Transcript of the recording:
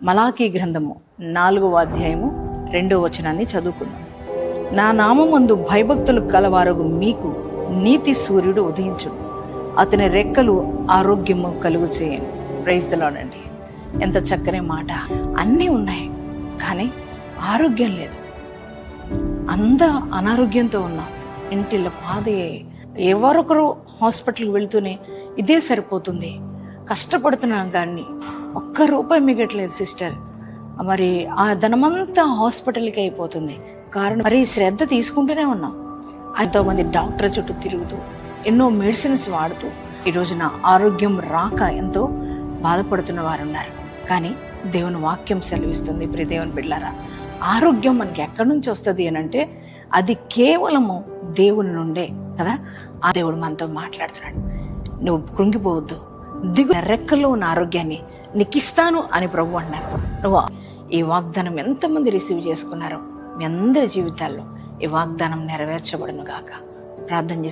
మలాకీ గ్రంథము 4వ అధ్యాయము 2వ వచనాన్ని చదువుకుందాం. నా నామమందు భయభక్తులు కలవారగు మీకు నీతి సూర్యుడు ఉదయించును, అతని రెక్కలు ఆరోగ్యము కలుగు చేయను. ప్రైజ్ ది లార్డ్ అండి. ఎంత చక్కని మాట. అన్నీ ఉన్నాయి కానీ ఆరోగ్యం లేదు. అనారోగ్యంతో ఉన్నాం. ఇంటిలో పాదే ఎవరొకరు హాస్పిటల్కి వెళ్తూనే ఇదే సరిపోతుంది, కష్టపడుతున్నాం కానీ ఒక్క రూపాయి మిగట్లేదు సిస్టర్. మరి ఆ ధనమంతా హాస్పిటల్కి అయిపోతుంది. కారణం మరి శ్రద్ధ తీసుకుంటూనే ఉన్నాం. ఎంతోమంది డాక్టర్ చుట్టూ తిరుగుతూ ఎన్నో మెడిసిన్స్ వాడుతూ ఈరోజు నా ఆరోగ్యం రాక ఎంతో బాధపడుతున్న వారు ఉన్నారు. కానీ దేవుని వాక్యం సెలవిస్తుంది, ప్రియ దేవుని బిడ్డలారా, ఆరోగ్యం మనకి ఎక్కడి నుంచి వస్తుంది అని అంటే అది కేవలము దేవుని నుండే కదా. ఆ దేవుడు మనతో మాట్లాడుతున్నాడు. నువ్వు కృంగిపోవద్దు, దిగు, రెక్కల్లో ఉన్న ఆరోగ్యాన్ని నీకు ఇస్తాను అని ప్రభు అన్నాడు. నువ్వు ఈ వాగ్దానం ఎంతమంది రిసీవ్ చేసుకున్నారో మీ అందరి జీవితాల్లో ఈ వాగ్దానం నెరవేర్చబడును గాక. ప్రార్థన చేసి